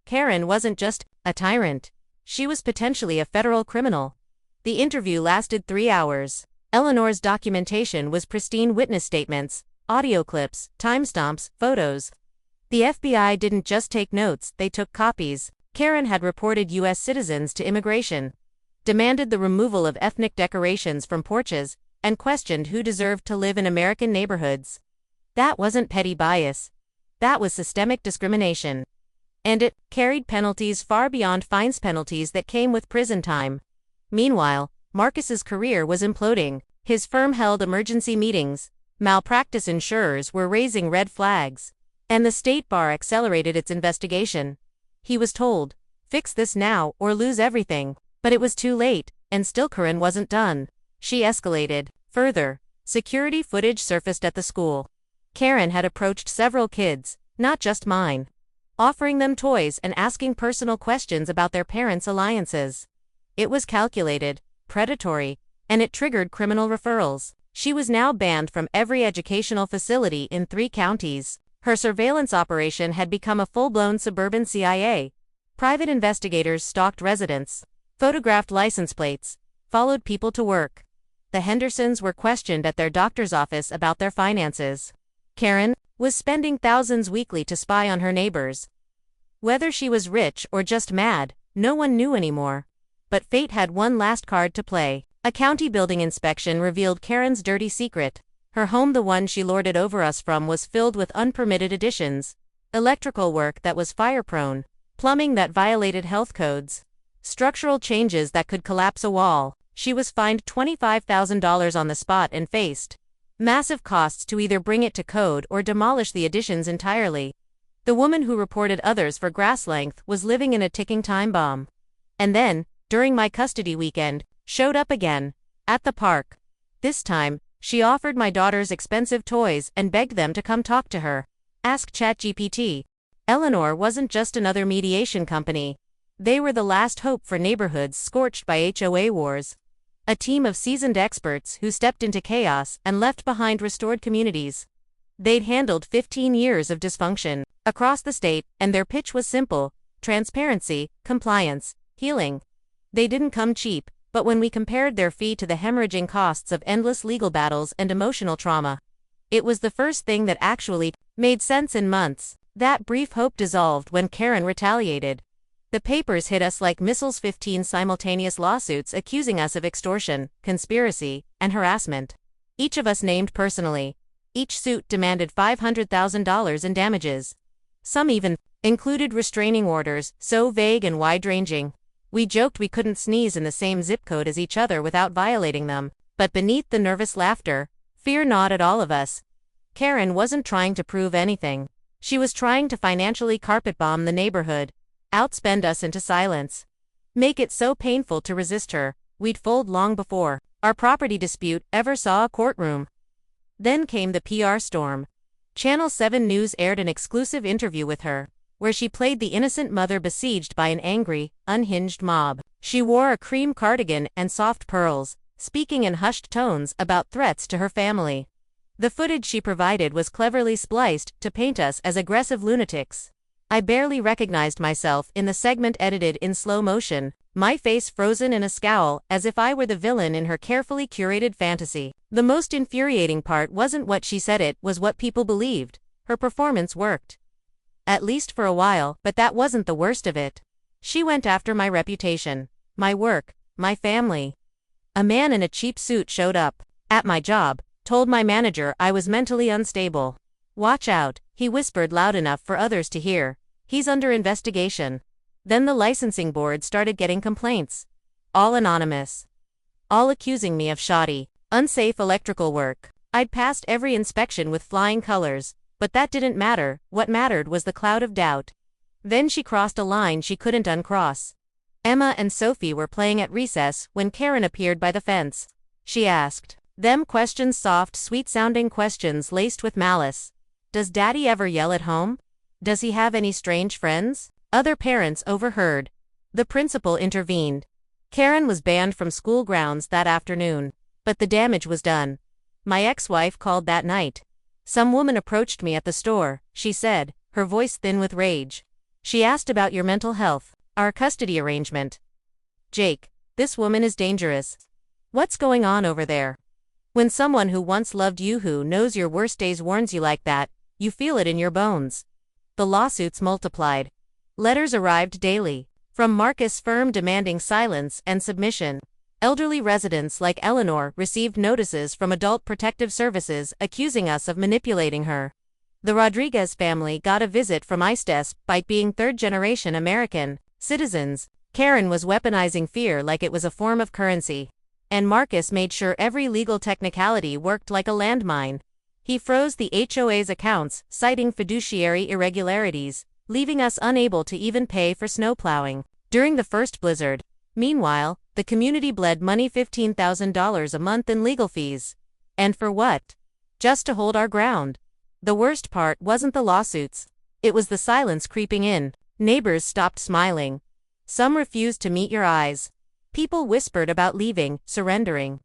Karen wasn't just a tyrant. She was potentially a federal criminal. The interview lasted 3 hours. Eleanor's documentation was pristine: witness statements, audio clips, timestamps, photos. The FBI didn't just take notes, they took copies. Karen had reported U.S. citizens to immigration, demanded the removal of ethnic decorations from porches, and questioned who deserved to live in American neighborhoods. That wasn't petty bias. That was systemic discrimination. And it carried penalties far beyond fines, penalties that came with prison time. Meanwhile, Marcus's career was imploding. His firm held emergency meetings. Malpractice insurers were raising red flags. And the state bar accelerated its investigation. He was told, "Fix this now or lose everything." But it was too late, and still Karen wasn't done. She escalated. Further, security footage surfaced at the school. Karen had approached several kids, not just mine, offering them toys and asking personal questions about their parents' alliances. It was calculated, predatory, and it triggered criminal referrals. She was now banned from every educational facility in 3 counties. Her surveillance operation had become a full-blown suburban CIA. Private investigators stalked residents, photographed license plates, followed people to work. The Hendersons were questioned at their doctor's office about their finances. Karen was spending thousands weekly to spy on her neighbors. Whether she was rich or just mad, no one knew anymore. But fate had one last card to play. A county building inspection revealed Karen's dirty secret. Her home, the one she lorded over us from, was filled with unpermitted additions, electrical work that was fire-prone, plumbing that violated health codes, structural changes that could collapse a wall. She was fined $25,000 on the spot and faced massive costs to either bring it to code or demolish the additions entirely. The woman who reported others for grass length was living in a ticking time bomb. And then, during my custody weekend, showed up again, at the park. This time, she offered my daughters expensive toys and begged them to come talk to her. Ask ChatGPT. Eleanor wasn't just another mediation company. They were the last hope for neighborhoods scorched by HOA wars. A team of seasoned experts who stepped into chaos and left behind restored communities. They'd handled 15 years of dysfunction across the state, and their pitch was simple: transparency, compliance, healing. They didn't come cheap, but when we compared their fee to the hemorrhaging costs of endless legal battles and emotional trauma, it was the first thing that actually made sense in months. That brief hope dissolved when Karen retaliated. The papers hit us like missiles, 15 simultaneous lawsuits accusing us of extortion, conspiracy, and harassment. Each of us named personally. Each suit demanded $500,000 in damages. Some even included restraining orders, so vague and wide-ranging. We joked we couldn't sneeze in the same zip code as each other without violating them, but beneath the nervous laughter, fear gnawed at all of us. Karen wasn't trying to prove anything. She was trying to financially carpet bomb the neighborhood, outspend us into silence, make it so painful to resist her, we'd fold long before our property dispute ever saw a courtroom. Then came the PR storm. Channel 7 News aired an exclusive interview with her, where she played the innocent mother besieged by an angry, unhinged mob. She wore a cream cardigan and soft pearls, speaking in hushed tones about threats to her family. The footage she provided was cleverly spliced to paint us as aggressive lunatics. I barely recognized myself in the segment, edited in slow motion, my face frozen in a scowl as if I were the villain in her carefully curated fantasy. The most infuriating part wasn't what she said, it was what people believed. Her performance worked. At least for a while, but that wasn't the worst of it. She went after my reputation, my work, my family. A man in a cheap suit showed up at my job, told my manager I was mentally unstable. "Watch out," he whispered loud enough for others to hear. "He's under investigation." Then the licensing board started getting complaints. All anonymous. All accusing me of shoddy, unsafe electrical work. I'd passed every inspection with flying colors, but that didn't matter. What mattered was the cloud of doubt. Then she crossed a line she couldn't uncross. Emma and Sophie were playing at recess when Karen appeared by the fence. She asked them questions, soft, sweet-sounding questions laced with malice. "Does Daddy ever yell at home? Does he have any strange friends?" Other parents overheard. The principal intervened. Karen was banned from school grounds that afternoon. But the damage was done. My ex-wife called that night. "Some woman approached me at the store," she said, her voice thin with rage. "She asked about your mental health, our custody arrangement. Jake, this woman is dangerous. What's going on over there?" When someone who once loved you, who knows your worst days, warns you like that, you feel it in your bones. The lawsuits multiplied. Letters arrived daily, from Marcus' firm demanding silence and submission. Elderly residents like Eleanor received notices from Adult Protective Services accusing us of manipulating her. The Rodriguez family got a visit from ICE despite being third-generation American citizens. Karen was weaponizing fear like it was a form of currency. And Marcus made sure every legal technicality worked like a landmine. He froze the HOA's accounts, citing fiduciary irregularities, leaving us unable to even pay for snowplowing during the first blizzard. Meanwhile, the community bled money, $15,000 a month in legal fees. And for what? Just to hold our ground. The worst part wasn't the lawsuits. It was the silence creeping in. Neighbors stopped smiling. Some refused to meet your eyes. People whispered about leaving, surrendering.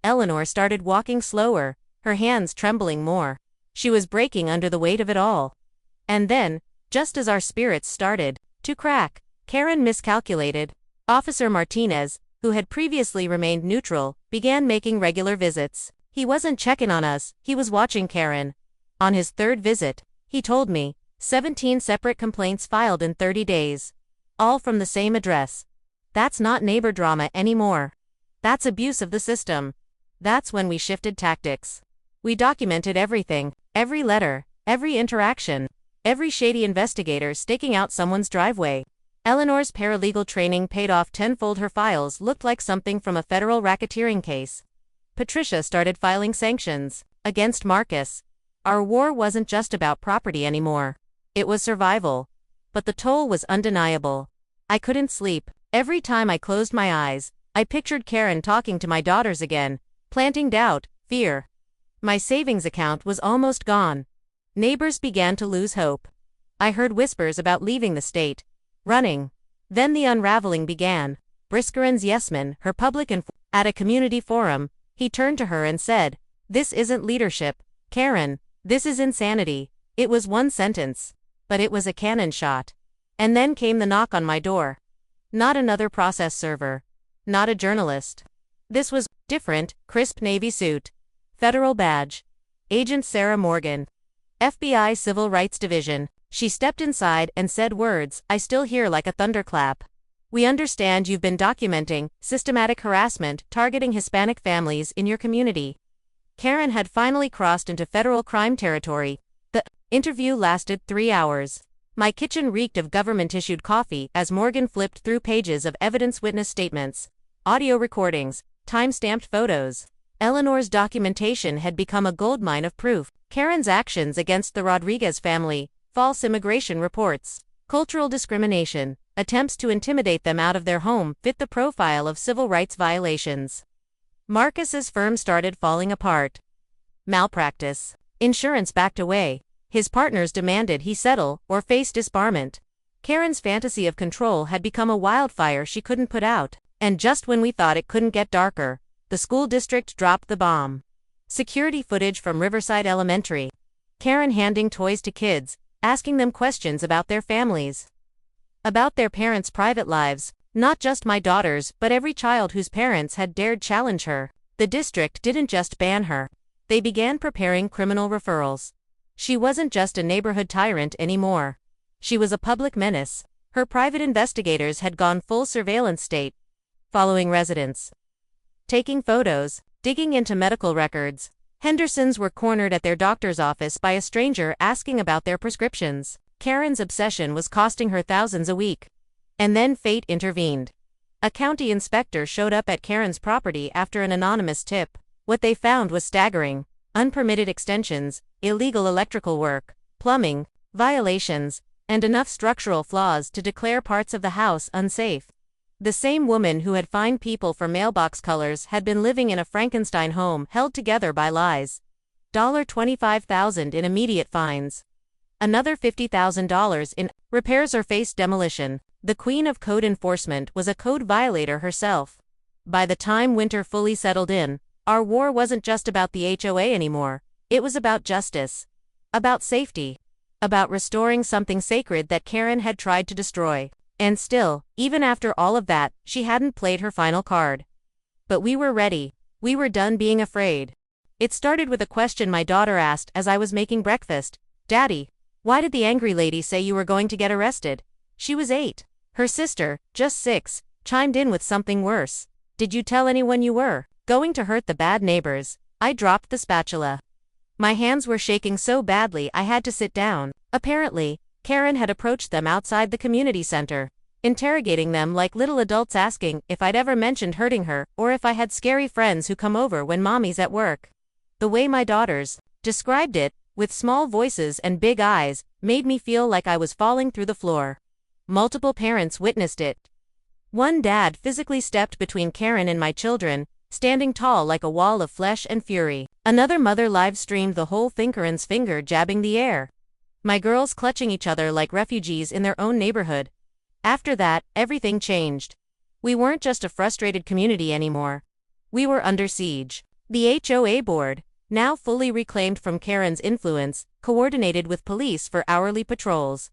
Eleanor started walking slower, her hands trembling more. She was breaking under the weight of it all. And then, just as our spirits started to crack, Karen miscalculated. Officer Martinez, who had previously remained neutral, began making regular visits. He wasn't checking on us, he was watching Karen. On his third visit, he told me, 17 separate complaints filed in 30 days. All from the same address. That's not neighbor drama anymore. That's abuse of the system. That's when we shifted tactics. We documented everything, every letter, every interaction, every shady investigator staking out someone's driveway. Eleanor's paralegal training paid off tenfold. Her files looked like something from a federal racketeering case. Patricia started filing sanctions against Marcus. Our war wasn't just about property anymore. It was survival. But the toll was undeniable. I couldn't sleep. Every time I closed my eyes, I pictured Karen talking to my daughters again, planting doubt, fear. My savings account was almost gone. Neighbors began to lose hope. I heard whispers about leaving the state, running. Then the unraveling began. Briscarin's Yesman, her public at a community forum, he turned to her and said, "This isn't leadership, Karen. This is insanity." It was one sentence, but it was a cannon shot. And then came the knock on my door. Not another process server. Not a journalist. This was different, crisp Navy suit. Federal badge. Agent Sarah Morgan. FBI Civil Rights Division. She stepped inside and said words I still hear like a thunderclap. "We understand you've been documenting systematic harassment targeting Hispanic families in your community." Karen had finally crossed into federal crime territory. The interview lasted 3 hours. My kitchen reeked of government-issued coffee as Morgan flipped through pages of evidence, witness statements, audio recordings, time-stamped photos. Eleanor's documentation had become a goldmine of proof. Karen's actions against the Rodriguez family, false immigration reports, cultural discrimination, attempts to intimidate them out of their home fit the profile of civil rights violations. Marcus's firm started falling apart. Malpractice. Insurance backed away. His partners demanded he settle or face disbarment. Karen's fantasy of control had become a wildfire she couldn't put out. And just when we thought it couldn't get darker, the school district dropped the bomb. Security footage from Riverside Elementary. Karen handing toys to kids, asking them questions about their families. About their parents' private lives. Not just my daughters, but every child whose parents had dared challenge her. The district didn't just ban her. They began preparing criminal referrals. She wasn't just a neighborhood tyrant anymore. She was a public menace. Her private investigators had gone full surveillance state, following residents, taking photos, digging into medical records. Hendersons were cornered at their doctor's office by a stranger asking about their prescriptions. Karen's obsession was costing her thousands a week. And then fate intervened. A county inspector showed up at Karen's property after an anonymous tip. What they found was staggering. Unpermitted extensions, illegal electrical work, plumbing, violations, and enough structural flaws to declare parts of the house unsafe. The same woman who had fined people for mailbox colors had been living in a Frankenstein home held together by lies. $25,000 in immediate fines. Another $50,000 in repairs or faced demolition. The queen of code enforcement was a code violator herself. By the time winter fully settled in, our war wasn't just about the HOA anymore. It was about justice. About safety. About restoring something sacred that Karen had tried to destroy. And still, even after all of that, she hadn't played her final card. But we were ready. We were done being afraid. It started with a question my daughter asked as I was making breakfast. "Daddy, Why did the angry lady say you were going to get arrested? She was 8. Her sister, just 6, chimed in with something worse. Did you tell anyone you were going to hurt the bad neighbors? I dropped the spatula. My hands were shaking so badly I had to sit down. Apparently, Karen had approached them outside the community center, interrogating them like little adults, asking if I'd ever mentioned hurting her or if I had scary friends who come over when mommy's at work. The way my daughters described it, with small voices and big eyes, made me feel like I was falling through the floor. Multiple parents witnessed it. One dad physically stepped between Karen and my children, standing tall like a wall of flesh and fury. Another mother live-streamed the whole thing, Karen's finger jabbing the air. My girls clutching each other like refugees in their own neighborhood. After that, everything changed. We weren't just a frustrated community anymore. We were under siege. The HOA board, now fully reclaimed from Karen's influence, coordinated with police for hourly patrols.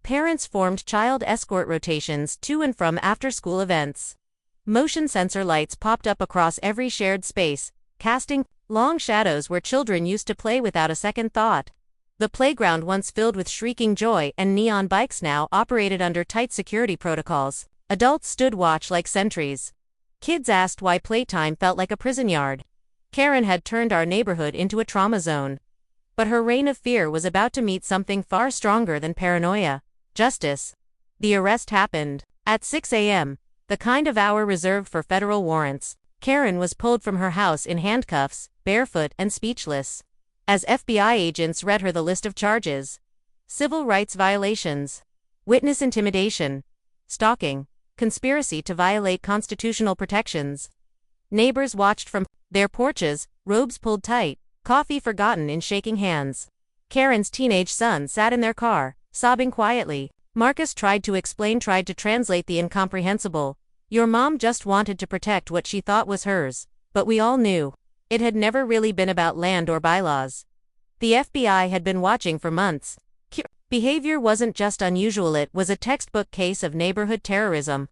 Parents formed child escort rotations to and from after-school events. Motion sensor lights popped up across every shared space, casting long shadows where children used to play without a second thought. The playground, once filled with shrieking joy and neon bikes, now operated under tight security protocols. Adults stood watch like sentries. Kids asked why playtime felt like a prison yard. Karen had turned our neighborhood into a trauma zone. But her reign of fear was about to meet something far stronger than paranoia: justice. The arrest happened at 6 a.m., the kind of hour reserved for federal warrants. Karen was pulled from her house in handcuffs, barefoot and speechless. As FBI agents read her the list of charges: civil rights violations, witness intimidation, stalking, conspiracy to violate constitutional protections. Neighbors watched from their porches, robes pulled tight, coffee forgotten in shaking hands. Karen's teenage son sat in their car, sobbing quietly. Marcus tried to translate the incomprehensible. Your mom just wanted to protect what she thought was hers. But we all knew it had never really been about land or bylaws. The FBI had been watching for months. Behavior wasn't just unusual, it was a textbook case of neighborhood terrorism.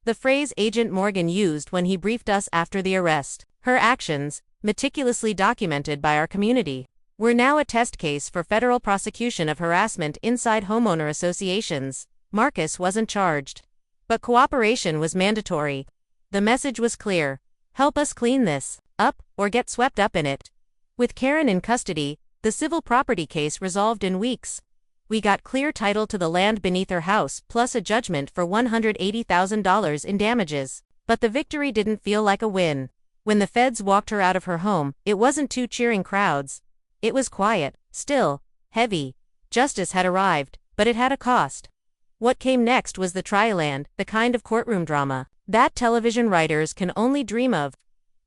The phrase Agent Morgan used when he briefed us after the arrest, her actions, meticulously documented by our community, were now a test case for federal prosecution of harassment inside homeowner associations. Marcus wasn't charged, but cooperation was mandatory. The message was clear: help us clean this up, or get swept up in it. With Karen in custody, the civil property case resolved in weeks. We got clear title to the land beneath her house, plus a judgment for $180,000 in damages. But the victory didn't feel like a win. When the feds walked her out of her home, it wasn't two cheering crowds. It was quiet, still, heavy. Justice had arrived, but it had a cost. What came next was the trial, the kind of courtroom drama that television writers can only dream of.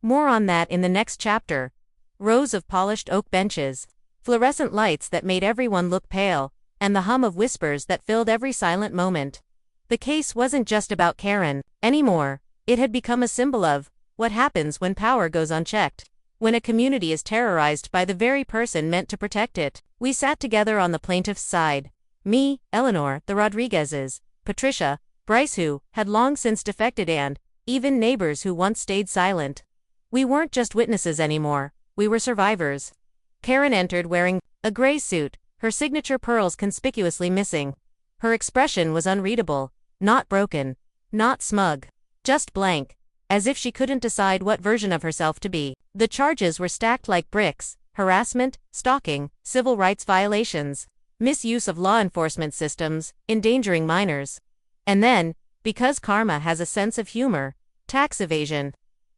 More on that in the next chapter. Rows of polished oak benches, fluorescent lights that made everyone look pale, and the hum of whispers that filled every silent moment. The case wasn't just about Karen anymore. It had become a symbol of what happens when power goes unchecked, when a community is terrorized by the very person meant to protect it. We sat together on the plaintiff's side. Me, Eleanor, the Rodriguezes, Patricia, Bryce, who had long since defected, and even neighbors who once stayed silent. We weren't just witnesses anymore, we were survivors. Karen entered wearing a gray suit, her signature pearls conspicuously missing. Her expression was unreadable, not broken, not smug, just blank, as if she couldn't decide what version of herself to be. The charges were stacked like bricks: harassment, stalking, civil rights violations, misuse of law enforcement systems, endangering minors. And then, because karma has a sense of humor, tax evasion.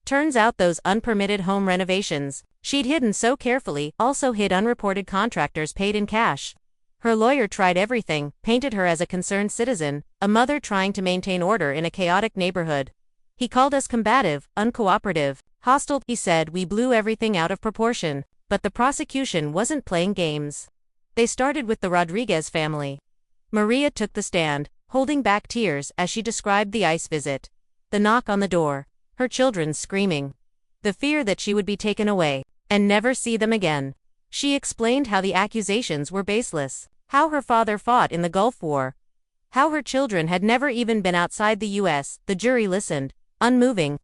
Turns out those unpermitted home renovations she'd hidden so carefully also hid unreported contractors paid in cash. Her lawyer tried everything, painted her as a concerned citizen, a mother trying to maintain order in a chaotic neighborhood. He called us combative, uncooperative, hostile. He said we blew everything out of proportion. But the prosecution wasn't playing games. They started with the Rodriguez family. Maria took the stand, holding back tears as she described the ICE visit, the knock on the door, her children screaming, the fear that she would be taken away and never see them again. She explained how the accusations were baseless, how her father fought in the Gulf War, how her children had never even been outside the U.S. The jury listened, unmoving.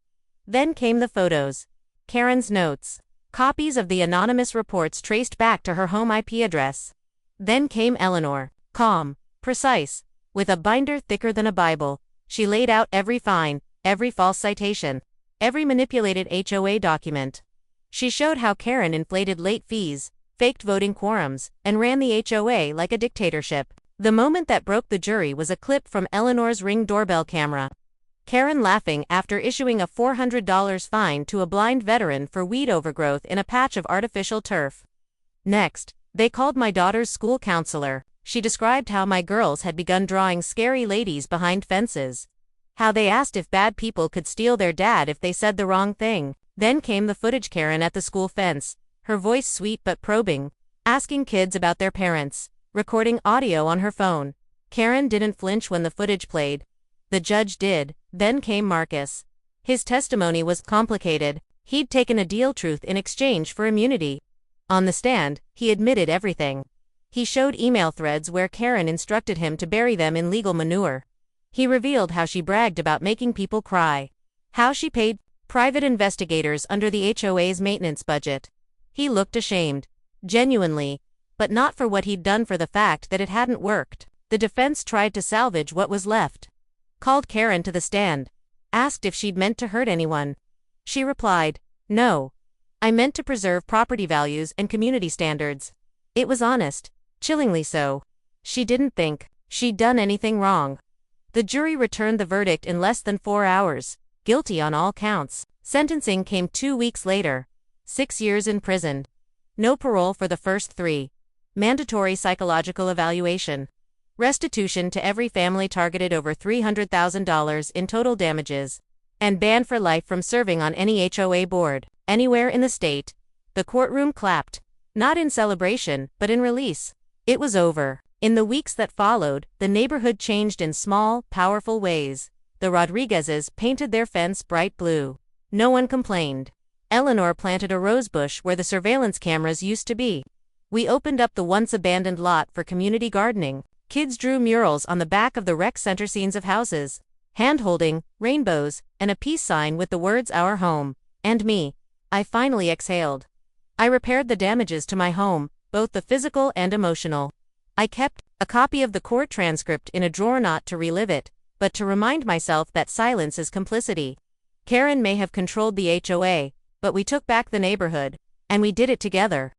Then came the photos, Karen's notes, copies of the anonymous reports traced back to her home IP address. Then came Eleanor, calm, precise, with a binder thicker than a Bible. She laid out every fine, every false citation, every manipulated HOA document. She showed how Karen inflated late fees, faked voting quorums, and ran the HOA like a dictatorship. The moment that broke the jury was a clip from Eleanor's Ring doorbell camera. Karen laughing after issuing a $400 fine to a blind veteran for weed overgrowth in a patch of artificial turf. Next, they called my daughter's school counselor. She described how my girls had begun drawing scary ladies behind fences. How they asked if bad people could steal their dad if they said the wrong thing. Then came the footage. Karen at the school fence, her voice sweet but probing, asking kids about their parents, recording audio on her phone. Karen didn't flinch when the footage played. The judge did. Then came Marcus. His testimony was complicated. He'd taken a deal truth in exchange for immunity. On the stand, he admitted everything. He showed email threads where Karen instructed him to bury them in legal manure. He revealed how she bragged about making people cry. How she paid private investigators under the HOA's maintenance budget. He looked ashamed. Genuinely. But not for what he'd done, for the fact that it hadn't worked. The defense tried to salvage what was left. Called Karen to the stand. Asked if she'd meant to hurt anyone. She replied, "No. I meant to preserve property values and community standards." It was honest. Chillingly so. She didn't think she'd done anything wrong. The jury returned the verdict in less than 4 hours. Guilty on all counts. Sentencing came 2 weeks later. 6 years in prison. No parole for the first 3. Mandatory psychological evaluation. Restitution to every family targeted, over $300,000 in total damages. And banned for life from serving on any HOA board, anywhere in the state. The courtroom clapped. Not in celebration, but in release. It was over. In the weeks that followed, the neighborhood changed in small, powerful ways. The Rodriguezes painted their fence bright blue. No one complained. Eleanor planted a rosebush where the surveillance cameras used to be. We opened up the once abandoned lot for community gardening. Kids drew murals on the back of the rec center scenes of houses. Hand-holding, rainbows, and a peace sign with the words "Our Home." And me. I finally exhaled. I repaired the damages to my home, both the physical and emotional. I kept a copy of the court transcript in a drawer, not to relive it, but to remind myself that silence is complicity. Karen may have controlled the HOA, but we took back the neighborhood, and we did it together.